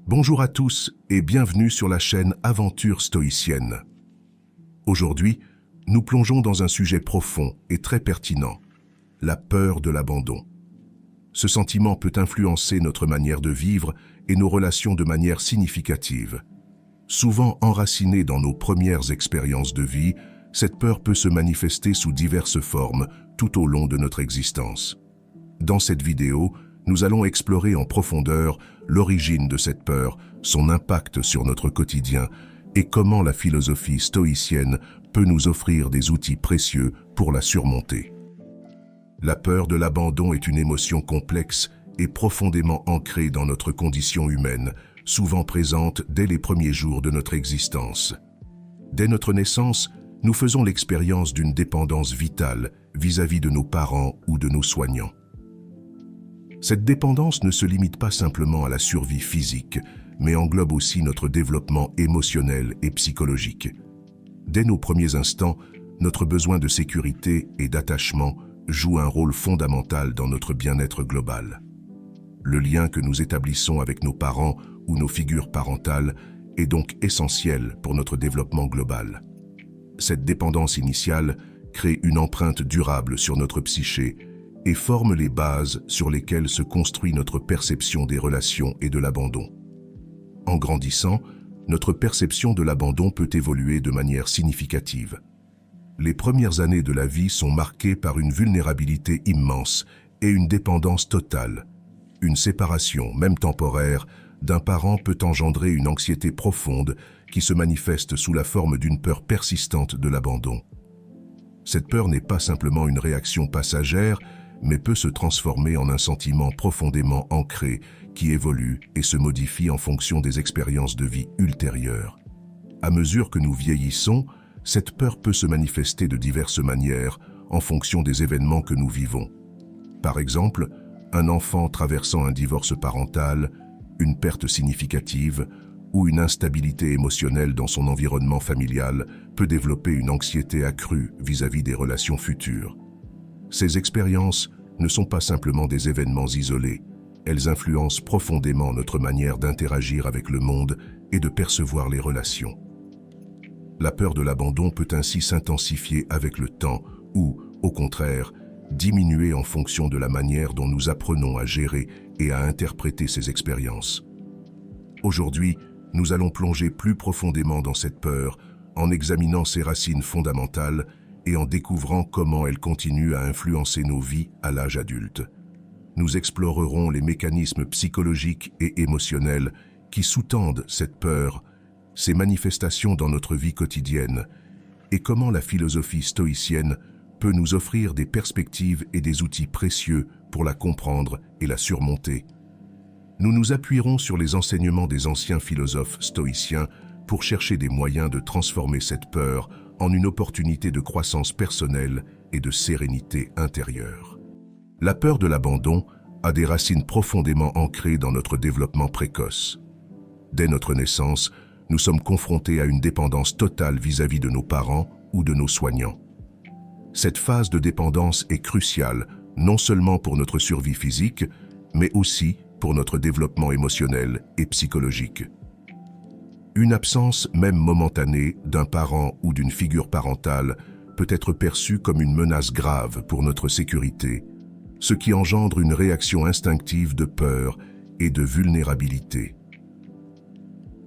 Bonjour à tous et bienvenue sur la chaîne Aventure Stoïcienne. Aujourd'hui, nous plongeons dans un sujet profond et très pertinent, la peur de l'abandon. Ce sentiment peut influencer notre manière de vivre et nos relations de manière significative. Souvent enracinée dans nos premières expériences de vie, cette peur peut se manifester sous diverses formes tout au long de notre existence. Dans cette vidéo, nous allons explorer en profondeur l'origine de cette peur, son impact sur notre quotidien et comment la philosophie stoïcienne peut nous offrir des outils précieux pour la surmonter. La peur de l'abandon est une émotion complexe et profondément ancrée dans notre condition humaine, souvent présente dès les premiers jours de notre existence. Dès notre naissance, nous faisons l'expérience d'une dépendance vitale vis-à-vis de nos parents ou de nos soignants. Cette dépendance ne se limite pas simplement à la survie physique, mais englobe aussi notre développement émotionnel et psychologique. Dès nos premiers instants, notre besoin de sécurité et d'attachement joue un rôle fondamental dans notre bien-être global. Le lien que nous établissons avec nos parents ou nos figures parentales est donc essentiel pour notre développement global. Cette dépendance initiale crée une empreinte durable sur notre psyché et forme les bases sur lesquelles se construit notre perception des relations et de l'abandon. En grandissant, notre perception de l'abandon peut évoluer de manière significative. Les premières années de la vie sont marquées par une vulnérabilité immense et une dépendance totale. Une séparation, même temporaire, d'un parent peut engendrer une anxiété profonde qui se manifeste sous la forme d'une peur persistante de l'abandon. Cette peur n'est pas simplement une réaction passagère, mais peut se transformer en un sentiment profondément ancré qui évolue et se modifie en fonction des expériences de vie ultérieures. À mesure que nous vieillissons, cette peur peut se manifester de diverses manières en fonction des événements que nous vivons. Par exemple, un enfant traversant un divorce parental, une perte significative ou une instabilité émotionnelle dans son environnement familial peut développer une anxiété accrue vis-à-vis des relations futures. Ces expériences ne sont pas simplement des événements isolés, elles influencent profondément notre manière d'interagir avec le monde et de percevoir les relations. La peur de l'abandon peut ainsi s'intensifier avec le temps ou, au contraire, diminuer en fonction de la manière dont nous apprenons à gérer et à interpréter ces expériences. Aujourd'hui, nous allons plonger plus profondément dans cette peur en examinant ses racines fondamentales et en découvrant comment elle continue à influencer nos vies à l'âge adulte. Nous explorerons les mécanismes psychologiques et émotionnels qui sous-tendent cette peur, ses manifestations dans notre vie quotidienne, et comment la philosophie stoïcienne peut nous offrir des perspectives et des outils précieux pour la comprendre et la surmonter. Nous nous appuierons sur les enseignements des anciens philosophes stoïciens pour chercher des moyens de transformer cette peur en une opportunité de croissance personnelle et de sérénité intérieure. La peur de l'abandon a des racines profondément ancrées dans notre développement précoce. Dès notre naissance, nous sommes confrontés à une dépendance totale vis-à-vis de nos parents ou de nos soignants. Cette phase de dépendance est cruciale, non seulement pour notre survie physique, mais aussi pour notre développement émotionnel et psychologique. Une absence, même momentanée, d'un parent ou d'une figure parentale peut être perçue comme une menace grave pour notre sécurité, ce qui engendre une réaction instinctive de peur et de vulnérabilité.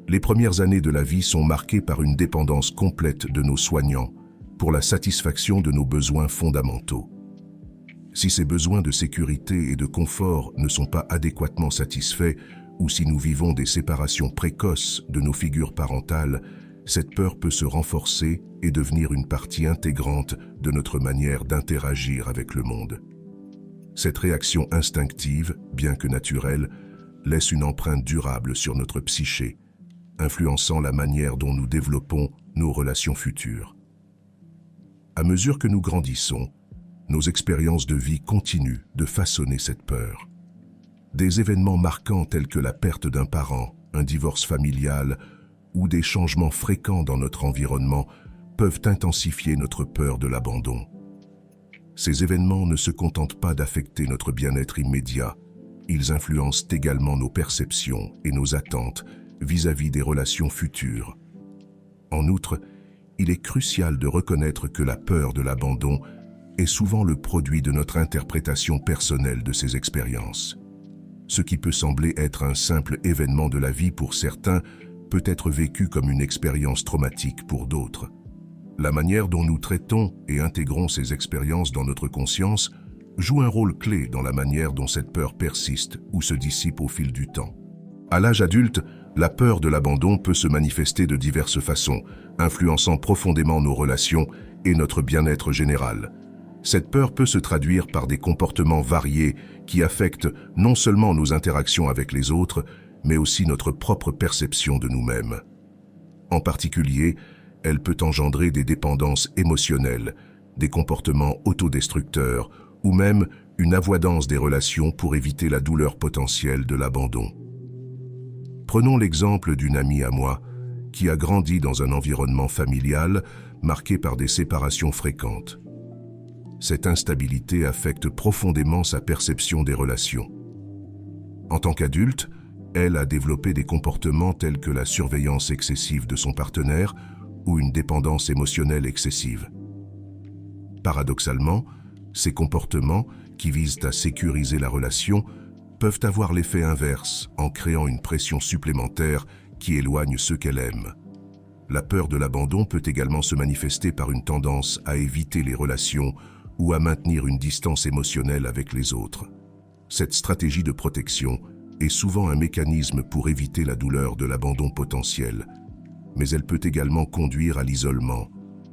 Les premières années de la vie sont marquées par une dépendance complète de nos soignants pour la satisfaction de nos besoins fondamentaux. Si ces besoins de sécurité et de confort ne sont pas adéquatement satisfaits, ou si nous vivons des séparations précoces de nos figures parentales, cette peur peut se renforcer et devenir une partie intégrante de notre manière d'interagir avec le monde. Cette réaction instinctive, bien que naturelle, laisse une empreinte durable sur notre psyché, influençant la manière dont nous développons nos relations futures. À mesure que nous grandissons, nos expériences de vie continuent de façonner cette peur. Des événements marquants tels que la perte d'un parent, un divorce familial ou des changements fréquents dans notre environnement peuvent intensifier notre peur de l'abandon. Ces événements ne se contentent pas d'affecter notre bien-être immédiat, ils influencent également nos perceptions et nos attentes vis-à-vis des relations futures. En outre, il est crucial de reconnaître que la peur de l'abandon est souvent le produit de notre interprétation personnelle de ces expériences. Ce qui peut sembler être un simple événement de la vie pour certains peut être vécu comme une expérience traumatique pour d'autres. La manière dont nous traitons et intégrons ces expériences dans notre conscience joue un rôle clé dans la manière dont cette peur persiste ou se dissipe au fil du temps. À l'âge adulte, la peur de l'abandon peut se manifester de diverses façons, influençant profondément nos relations et notre bien-être général. Cette peur peut se traduire par des comportements variés qui affectent non seulement nos interactions avec les autres, mais aussi notre propre perception de nous-mêmes. En particulier, elle peut engendrer des dépendances émotionnelles, des comportements autodestructeurs ou même une avoidance des relations pour éviter la douleur potentielle de l'abandon. Prenons l'exemple d'une amie à moi qui a grandi dans un environnement familial marqué par des séparations fréquentes. Cette instabilité affecte profondément sa perception des relations. En tant qu'adulte, elle a développé des comportements tels que la surveillance excessive de son partenaire ou une dépendance émotionnelle excessive. Paradoxalement, ces comportements, qui visent à sécuriser la relation, peuvent avoir l'effet inverse en créant une pression supplémentaire qui éloigne ceux qu'elle aime. La peur de l'abandon peut également se manifester par une tendance à éviter les relations ou à maintenir une distance émotionnelle avec les autres. Cette stratégie de protection est souvent un mécanisme pour éviter la douleur de l'abandon potentiel, mais elle peut également conduire à l'isolement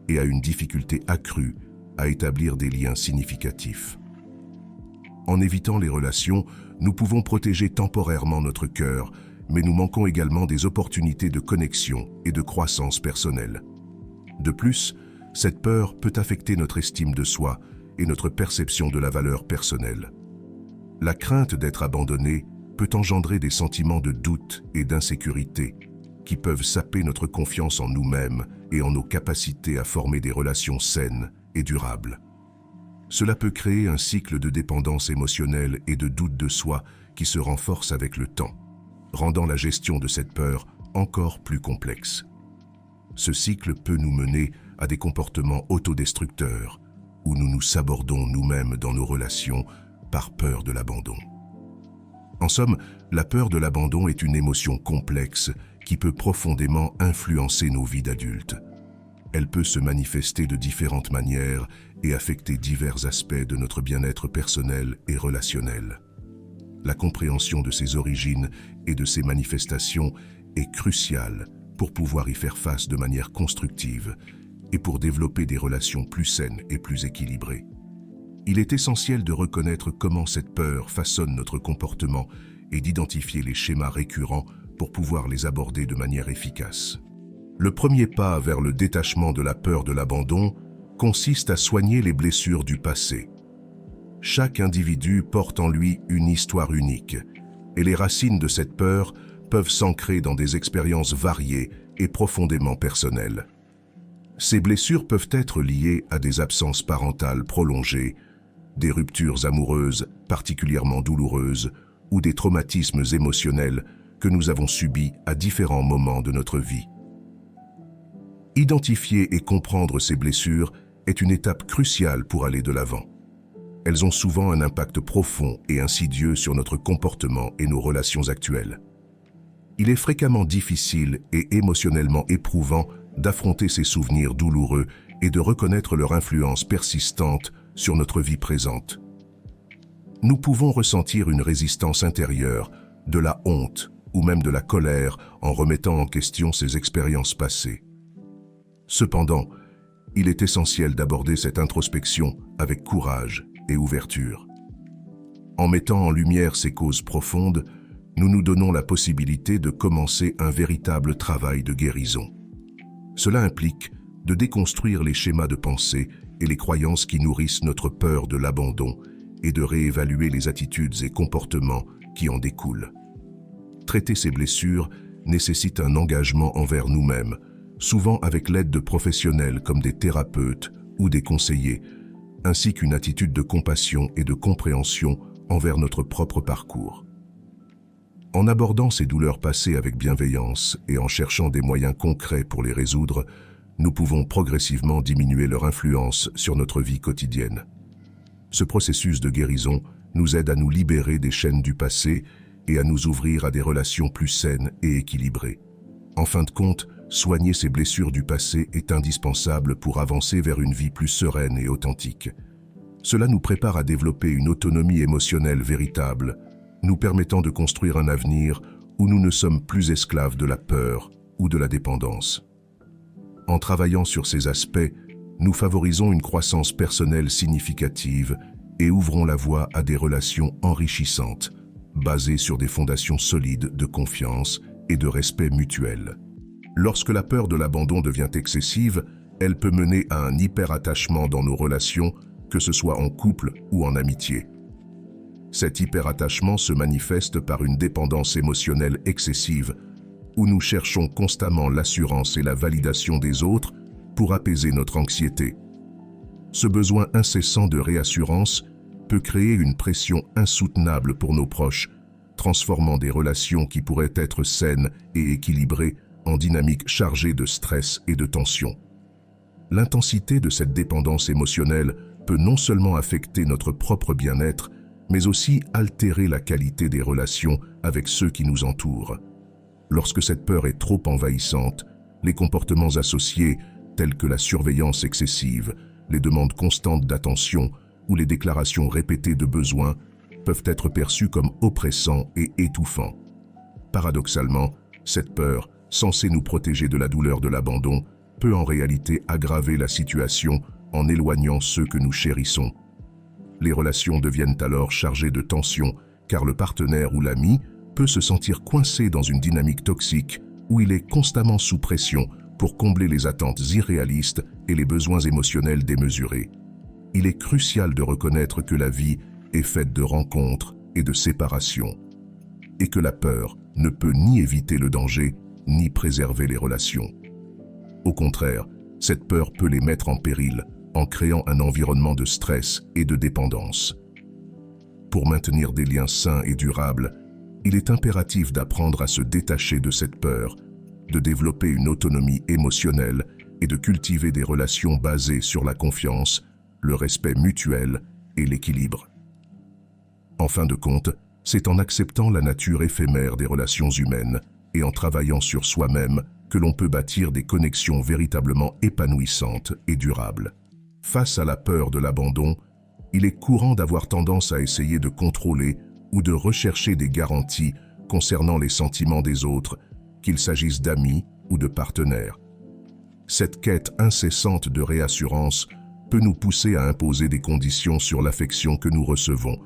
et à une difficulté accrue à établir des liens significatifs. En évitant les relations, nous pouvons protéger temporairement notre cœur, mais nous manquons également des opportunités de connexion et de croissance personnelle. De plus, cette peur peut affecter notre estime de soi et notre perception de la valeur personnelle. La crainte d'être abandonné peut engendrer des sentiments de doute et d'insécurité qui peuvent saper notre confiance en nous-mêmes et en nos capacités à former des relations saines et durables. Cela peut créer un cycle de dépendance émotionnelle et de doute de soi qui se renforce avec le temps, rendant la gestion de cette peur encore plus complexe. Ce cycle peut nous mener à des comportements autodestructeurs, où nous nous sabordons nous-mêmes dans nos relations par peur de l'abandon. En somme, la peur de l'abandon est une émotion complexe qui peut profondément influencer nos vies d'adultes. Elle peut se manifester de différentes manières et affecter divers aspects de notre bien-être personnel et relationnel. La compréhension de ses origines et de ses manifestations est cruciale pour pouvoir y faire face de manière constructive et pour développer des relations plus saines et plus équilibrées. Il est essentiel de reconnaître comment cette peur façonne notre comportement et d'identifier les schémas récurrents pour pouvoir les aborder de manière efficace. Le premier pas vers le détachement de la peur de l'abandon consiste à soigner les blessures du passé. Chaque individu porte en lui une histoire unique, et les racines de cette peur peuvent s'ancrer dans des expériences variées et profondément personnelles. Ces blessures peuvent être liées à des absences parentales prolongées, des ruptures amoureuses particulièrement douloureuses ou des traumatismes émotionnels que nous avons subis à différents moments de notre vie. Identifier et comprendre ces blessures est une étape cruciale pour aller de l'avant. Elles ont souvent un impact profond et insidieux sur notre comportement et nos relations actuelles. Il est fréquemment difficile et émotionnellement éprouvant d'affronter ces souvenirs douloureux et de reconnaître leur influence persistante sur notre vie présente. Nous pouvons ressentir une résistance intérieure, de la honte ou même de la colère en remettant en question ces expériences passées. Cependant, il est essentiel d'aborder cette introspection avec courage et ouverture. En mettant en lumière ces causes profondes, nous nous donnons la possibilité de commencer un véritable travail de guérison. Cela implique de déconstruire les schémas de pensée et les croyances qui nourrissent notre peur de l'abandon et de réévaluer les attitudes et comportements qui en découlent. Traiter ces blessures nécessite un engagement envers nous-mêmes, souvent avec l'aide de professionnels comme des thérapeutes ou des conseillers, ainsi qu'une attitude de compassion et de compréhension envers notre propre parcours. En abordant ces douleurs passées avec bienveillance et en cherchant des moyens concrets pour les résoudre, nous pouvons progressivement diminuer leur influence sur notre vie quotidienne. Ce processus de guérison nous aide à nous libérer des chaînes du passé et à nous ouvrir à des relations plus saines et équilibrées. En fin de compte, soigner ces blessures du passé est indispensable pour avancer vers une vie plus sereine et authentique. Cela nous prépare à développer une autonomie émotionnelle véritable, nous permettant de construire un avenir où nous ne sommes plus esclaves de la peur ou de la dépendance. En travaillant sur ces aspects, nous favorisons une croissance personnelle significative et ouvrons la voie à des relations enrichissantes, basées sur des fondations solides de confiance et de respect mutuel. Lorsque la peur de l'abandon devient excessive, elle peut mener à un hyperattachement dans nos relations, que ce soit en couple ou en amitié. Cet hyperattachement se manifeste par une dépendance émotionnelle excessive, où nous cherchons constamment l'assurance et la validation des autres pour apaiser notre anxiété. Ce besoin incessant de réassurance peut créer une pression insoutenable pour nos proches, transformant des relations qui pourraient être saines et équilibrées en dynamiques chargées de stress et de tension. L'intensité de cette dépendance émotionnelle peut non seulement affecter notre propre bien-être, mais aussi altérer la qualité des relations avec ceux qui nous entourent. Lorsque cette peur est trop envahissante, les comportements associés, tels que la surveillance excessive, les demandes constantes d'attention ou les déclarations répétées de besoins, peuvent être perçus comme oppressants et étouffants. Paradoxalement, cette peur, censée nous protéger de la douleur de l'abandon, peut en réalité aggraver la situation en éloignant ceux que nous chérissons. Les relations deviennent alors chargées de tensions, car le partenaire ou l'ami peut se sentir coincé dans une dynamique toxique où il est constamment sous pression pour combler les attentes irréalistes et les besoins émotionnels démesurés. Il est crucial de reconnaître que la vie est faite de rencontres et de séparations, et que la peur ne peut ni éviter le danger, ni préserver les relations. Au contraire, cette peur peut les mettre en péril en créant un environnement de stress et de dépendance. Pour maintenir des liens sains et durables, il est impératif d'apprendre à se détacher de cette peur, de développer une autonomie émotionnelle et de cultiver des relations basées sur la confiance, le respect mutuel et l'équilibre. En fin de compte, c'est en acceptant la nature éphémère des relations humaines et en travaillant sur soi-même que l'on peut bâtir des connexions véritablement épanouissantes et durables. Face à la peur de l'abandon, il est courant d'avoir tendance à essayer de contrôler ou de rechercher des garanties concernant les sentiments des autres, qu'il s'agisse d'amis ou de partenaires. Cette quête incessante de réassurance peut nous pousser à imposer des conditions sur l'affection que nous recevons,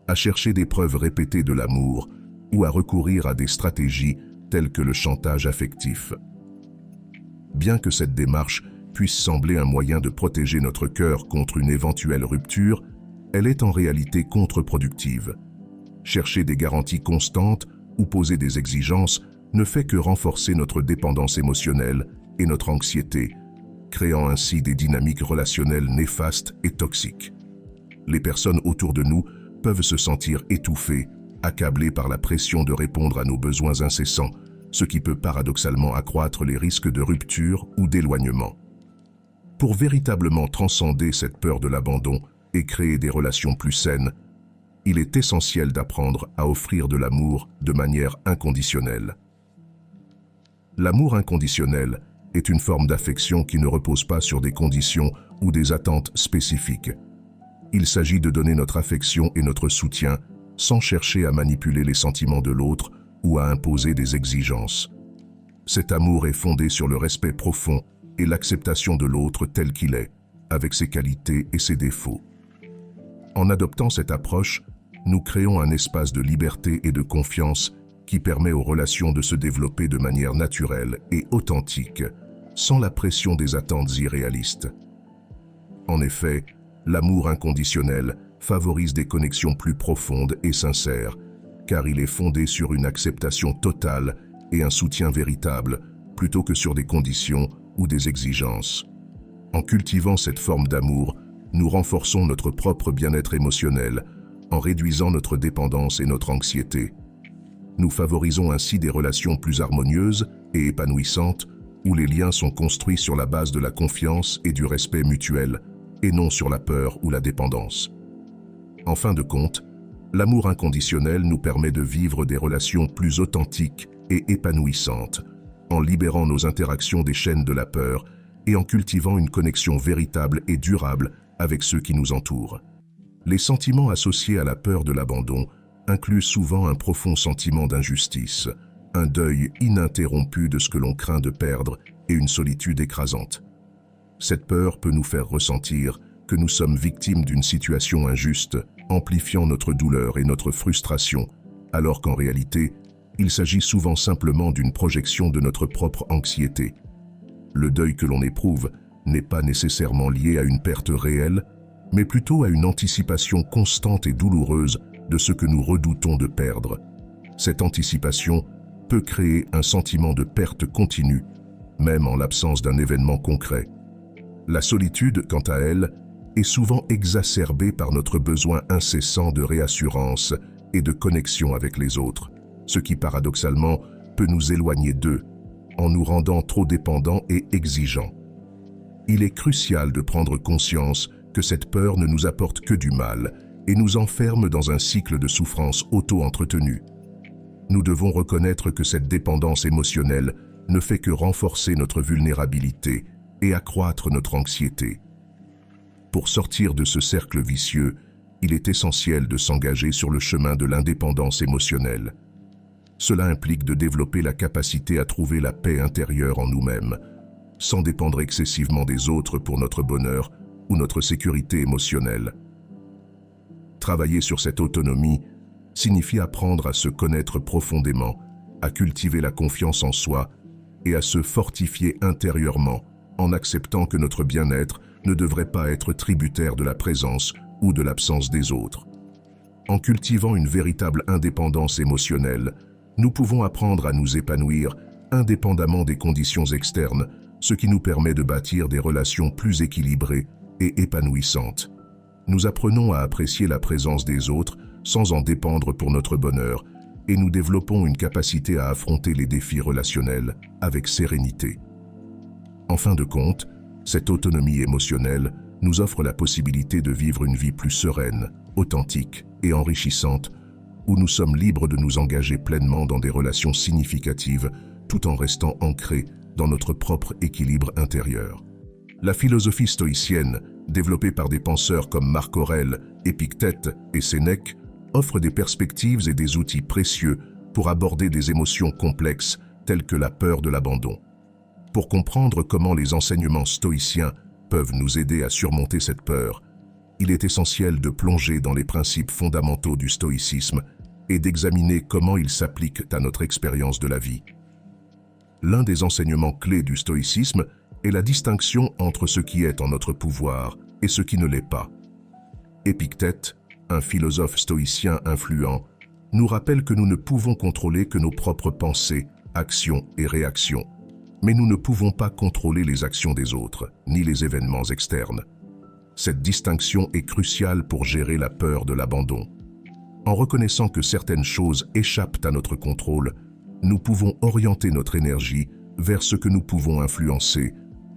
à chercher des preuves répétées de l'amour ou à recourir à des stratégies telles que le chantage affectif. Bien que cette démarche puisse sembler un moyen de protéger notre cœur contre une éventuelle rupture, elle est en réalité contre-productive. Chercher des garanties constantes ou poser des exigences ne fait que renforcer notre dépendance émotionnelle et notre anxiété, créant ainsi des dynamiques relationnelles néfastes et toxiques. Les personnes autour de nous peuvent se sentir étouffées, accablées par la pression de répondre à nos besoins incessants, ce qui peut paradoxalement accroître les risques de rupture ou d'éloignement. Pour véritablement transcender cette peur de l'abandon et créer des relations plus saines, il est essentiel d'apprendre à offrir de l'amour de manière inconditionnelle. L'amour inconditionnel est une forme d'affection qui ne repose pas sur des conditions ou des attentes spécifiques. Il s'agit de donner notre affection et notre soutien sans chercher à manipuler les sentiments de l'autre ou à imposer des exigences. Cet amour est fondé sur le respect profond et l'acceptation de l'autre tel qu'il est, avec ses qualités et ses défauts. En adoptant cette approche, nous créons un espace de liberté et de confiance qui permet aux relations de se développer de manière naturelle et authentique, sans la pression des attentes irréalistes. En effet, l'amour inconditionnel favorise des connexions plus profondes et sincères, car il est fondé sur une acceptation totale et un soutien véritable, plutôt que sur des conditions ou des exigences. En cultivant cette forme d'amour, nous renforçons notre propre bien-être émotionnel, en réduisant notre dépendance et notre anxiété. Nous favorisons ainsi des relations plus harmonieuses et épanouissantes, où les liens sont construits sur la base de la confiance et du respect mutuel, et non sur la peur ou la dépendance. En fin de compte, l'amour inconditionnel nous permet de vivre des relations plus authentiques et épanouissantes, en libérant nos interactions des chaînes de la peur et en cultivant une connexion véritable et durable avec ceux qui nous entourent. Les sentiments associés à la peur de l'abandon incluent souvent un profond sentiment d'injustice, un deuil ininterrompu de ce que l'on craint de perdre et une solitude écrasante. Cette peur peut nous faire ressentir que nous sommes victimes d'une situation injuste, amplifiant notre douleur et notre frustration, alors qu'en réalité, il s'agit souvent simplement d'une projection de notre propre anxiété. Le deuil que l'on éprouve n'est pas nécessairement lié à une perte réelle, mais plutôt à une anticipation constante et douloureuse de ce que nous redoutons de perdre. Cette anticipation peut créer un sentiment de perte continue, même en l'absence d'un événement concret. La solitude, quant à elle, est souvent exacerbée par notre besoin incessant de réassurance et de connexion avec les autres, ce qui paradoxalement peut nous éloigner d'eux, en nous rendant trop dépendants et exigeants. Il est crucial de prendre conscience que cette peur ne nous apporte que du mal et nous enferme dans un cycle de souffrance auto-entretenue. Nous devons reconnaître que cette dépendance émotionnelle ne fait que renforcer notre vulnérabilité et accroître notre anxiété. Pour sortir de ce cercle vicieux, il est essentiel de s'engager sur le chemin de l'indépendance émotionnelle. Cela implique de développer la capacité à trouver la paix intérieure en nous-mêmes, sans dépendre excessivement des autres pour notre bonheur ou notre sécurité émotionnelle. Travailler sur cette autonomie signifie apprendre à se connaître profondément, à cultiver la confiance en soi et à se fortifier intérieurement en acceptant que notre bien-être ne devrait pas être tributaire de la présence ou de l'absence des autres. En cultivant une véritable indépendance émotionnelle, nous pouvons apprendre à nous épanouir indépendamment des conditions externes, ce qui nous permet de bâtir des relations plus équilibrées et épanouissantes. Nous apprenons à apprécier la présence des autres sans en dépendre pour notre bonheur, et nous développons une capacité à affronter les défis relationnels avec sérénité. En fin de compte, cette autonomie émotionnelle nous offre la possibilité de vivre une vie plus sereine, authentique et enrichissante, où nous sommes libres de nous engager pleinement dans des relations significatives, tout en restant ancrés dans notre propre équilibre intérieur. La philosophie stoïcienne, développée par des penseurs comme Marc Aurèle, Épictète et Sénèque, offre des perspectives et des outils précieux pour aborder des émotions complexes telles que la peur de l'abandon. Pour comprendre comment les enseignements stoïciens peuvent nous aider à surmonter cette peur, il est essentiel de plonger dans les principes fondamentaux du stoïcisme et d'examiner comment ils s'appliquent à notre expérience de la vie. L'un des enseignements clés du stoïcisme est la distinction entre ce qui est en notre pouvoir et ce qui ne l'est pas. Épictète, un philosophe stoïcien influent, nous rappelle que nous ne pouvons contrôler que nos propres pensées, actions et réactions, mais nous ne pouvons pas contrôler les actions des autres, ni les événements externes. Cette distinction est cruciale pour gérer la peur de l'abandon. En reconnaissant que certaines choses échappent à notre contrôle, nous pouvons orienter notre énergie vers ce que nous pouvons influencer,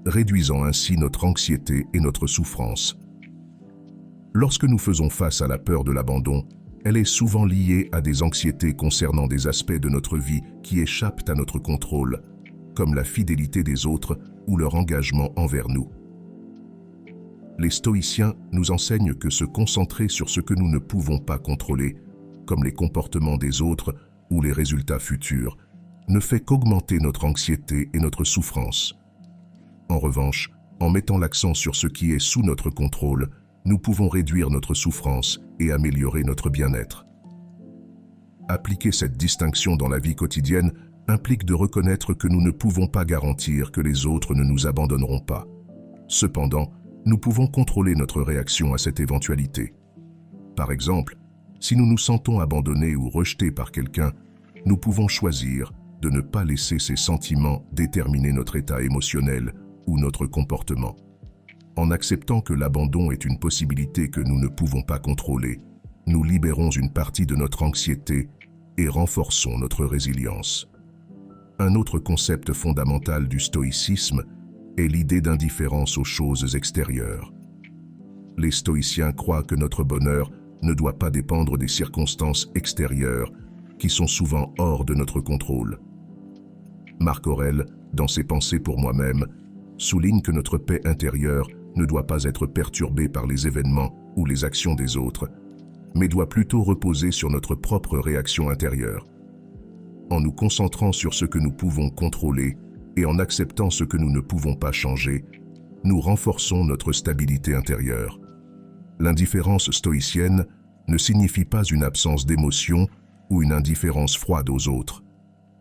réduisant ainsi notre anxiété et notre souffrance. Lorsque nous faisons face à la peur de l'abandon, elle est souvent liée à des anxiétés concernant des aspects de notre vie qui échappent à notre contrôle, comme la fidélité des autres ou leur engagement envers nous. Les stoïciens nous enseignent que se concentrer sur ce que nous ne pouvons pas contrôler, comme les comportements des autres ou les résultats futurs, ne fait qu'augmenter notre anxiété et notre souffrance. En revanche, en mettant l'accent sur ce qui est sous notre contrôle, nous pouvons réduire notre souffrance et améliorer notre bien-être. Appliquer cette distinction dans la vie quotidienne implique de reconnaître que nous ne pouvons pas garantir que les autres ne nous abandonneront pas. Cependant, nous pouvons contrôler notre réaction à cette éventualité. Par exemple, si nous nous sentons abandonnés ou rejetés par quelqu'un, nous pouvons choisir de ne pas laisser ces sentiments déterminer notre état émotionnel ou notre comportement. En acceptant que l'abandon est une possibilité que nous ne pouvons pas contrôler, nous libérons une partie de notre anxiété et renforçons notre résilience. Un autre concept fondamental du stoïcisme est l'idée d'indifférence aux choses extérieures. Les stoïciens croient que notre bonheur ne doit pas dépendre des circonstances extérieures qui sont souvent hors de notre contrôle. Marc Aurèle, dans ses Pensées pour moi-même, souligne que notre paix intérieure ne doit pas être perturbée par les événements ou les actions des autres, mais doit plutôt reposer sur notre propre réaction intérieure. En nous concentrant sur ce que nous pouvons contrôler et en acceptant ce que nous ne pouvons pas changer, nous renforçons notre stabilité intérieure. L'indifférence stoïcienne ne signifie pas une absence d'émotion ou une indifférence froide aux autres.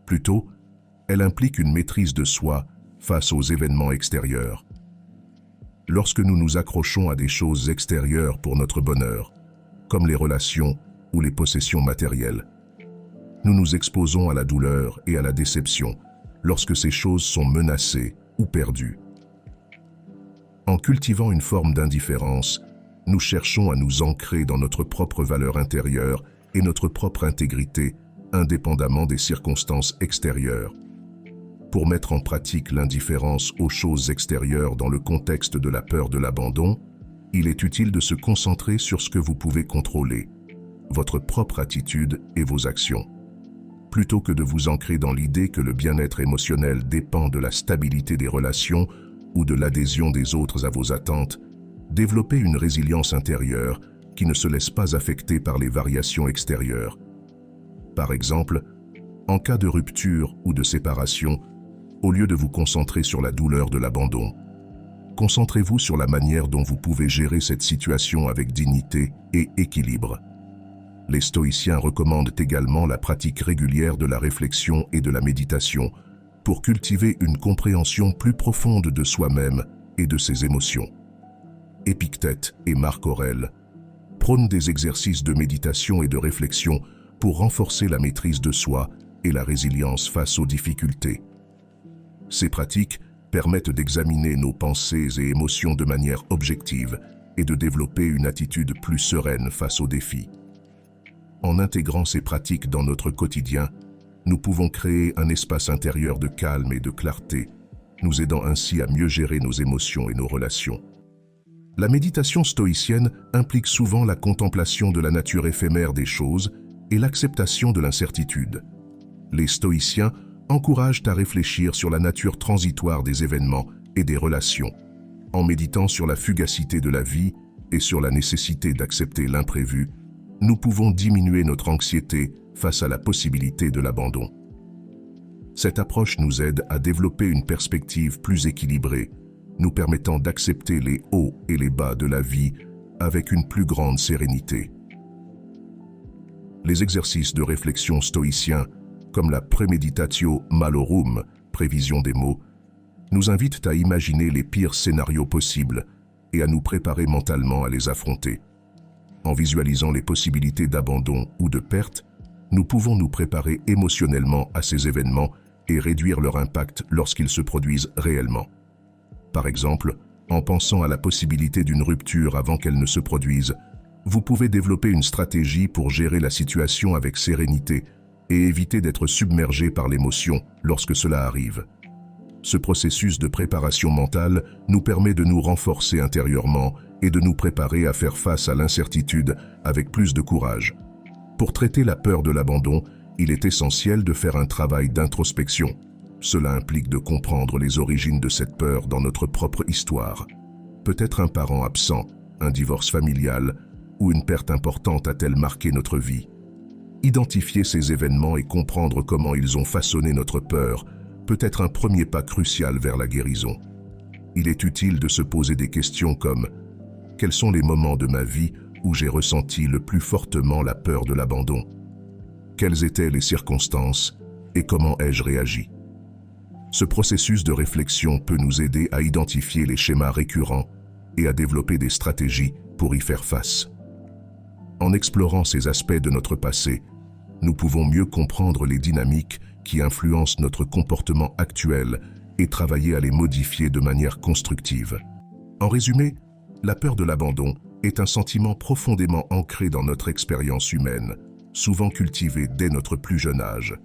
Plutôt, elle implique une maîtrise de soi face aux événements extérieurs. Lorsque nous nous accrochons à des choses extérieures pour notre bonheur, comme les relations ou les possessions matérielles, nous nous exposons à la douleur et à la déception lorsque ces choses sont menacées ou perdues. En cultivant une forme d'indifférence, nous cherchons à nous ancrer dans notre propre valeur intérieure et notre propre intégrité, indépendamment des circonstances extérieures. Pour mettre en pratique l'indifférence aux choses extérieures dans le contexte de la peur de l'abandon, il est utile de se concentrer sur ce que vous pouvez contrôler, votre propre attitude et vos actions. Plutôt que de vous ancrer dans l'idée que le bien-être émotionnel dépend de la stabilité des relations ou de l'adhésion des autres à vos attentes, développez une résilience intérieure qui ne se laisse pas affecter par les variations extérieures. Par exemple, en cas de rupture ou de séparation, au lieu de vous concentrer sur la douleur de l'abandon, concentrez-vous sur la manière dont vous pouvez gérer cette situation avec dignité et équilibre. Les stoïciens recommandent également la pratique régulière de la réflexion et de la méditation pour cultiver une compréhension plus profonde de soi-même et de ses émotions. Épictète et Marc Aurèle prônent des exercices de méditation et de réflexion pour renforcer la maîtrise de soi et la résilience face aux difficultés. Ces pratiques permettent d'examiner nos pensées et émotions de manière objective et de développer une attitude plus sereine face aux défis. En intégrant ces pratiques dans notre quotidien, nous pouvons créer un espace intérieur de calme et de clarté, nous aidant ainsi à mieux gérer nos émotions et nos relations. La méditation stoïcienne implique souvent la contemplation de la nature éphémère des choses et l'acceptation de l'incertitude. Les stoïciens encouragent à réfléchir sur la nature transitoire des événements et des relations, en méditant sur la fugacité de la vie et sur la nécessité d'accepter l'imprévu. Nous pouvons diminuer notre anxiété face à la possibilité de l'abandon. Cette approche nous aide à développer une perspective plus équilibrée, nous permettant d'accepter les hauts et les bas de la vie avec une plus grande sérénité. Les exercices de réflexion stoïciens, comme la Praemeditatio Malorum, prévision des maux, nous invitent à imaginer les pires scénarios possibles et à nous préparer mentalement à les affronter. En visualisant les possibilités d'abandon ou de perte, nous pouvons nous préparer émotionnellement à ces événements et réduire leur impact lorsqu'ils se produisent réellement. Par exemple, en pensant à la possibilité d'une rupture avant qu'elle ne se produise, vous pouvez développer une stratégie pour gérer la situation avec sérénité et éviter d'être submergé par l'émotion lorsque cela arrive. Ce processus de préparation mentale nous permet de nous renforcer intérieurement et de nous préparer à faire face à l'incertitude avec plus de courage. Pour traiter la peur de l'abandon, il est essentiel de faire un travail d'introspection. Cela implique de comprendre les origines de cette peur dans notre propre histoire. Peut-être un parent absent, un divorce familial ou une perte importante a-t-elle marqué notre vie. Identifier ces événements et comprendre comment ils ont façonné notre peur peut être un premier pas crucial vers la guérison. Il est utile de se poser des questions comme « Quels sont les moments de ma vie où j'ai ressenti le plus fortement la peur de l'abandon ? Quelles étaient les circonstances et comment ai-je réagi ?» Ce processus de réflexion peut nous aider à identifier les schémas récurrents et à développer des stratégies pour y faire face. En explorant ces aspects de notre passé, nous pouvons mieux comprendre les dynamiques qui influencent notre comportement actuel et travailler à les modifier de manière constructive. En résumé, la peur de l'abandon est un sentiment profondément ancré dans notre expérience humaine, souvent cultivée dès notre plus jeune âge.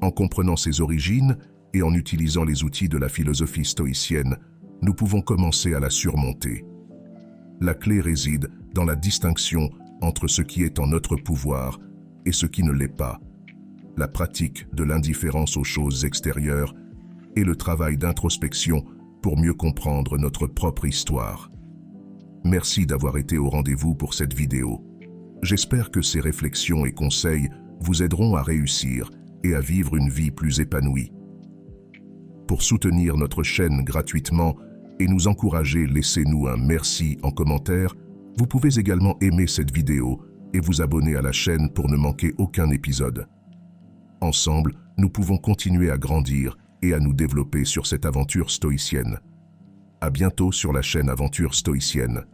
En comprenant ses origines et en utilisant les outils de la philosophie stoïcienne, nous pouvons commencer à la surmonter. La clé réside dans la distinction entre ce qui est en notre pouvoir et ce qui ne l'est pas, la pratique de l'indifférence aux choses extérieures et le travail d'introspection pour mieux comprendre notre propre histoire. Merci d'avoir été au rendez-vous pour cette vidéo. J'espère que ces réflexions et conseils vous aideront à réussir et à vivre une vie plus épanouie. Pour soutenir notre chaîne gratuitement et nous encourager, laissez-nous un merci en commentaire. Vous pouvez également aimer cette vidéo et vous abonner à la chaîne pour ne manquer aucun épisode. Ensemble, nous pouvons continuer à grandir et à nous développer sur cette aventure stoïcienne. À bientôt sur la chaîne Aventure Stoïcienne.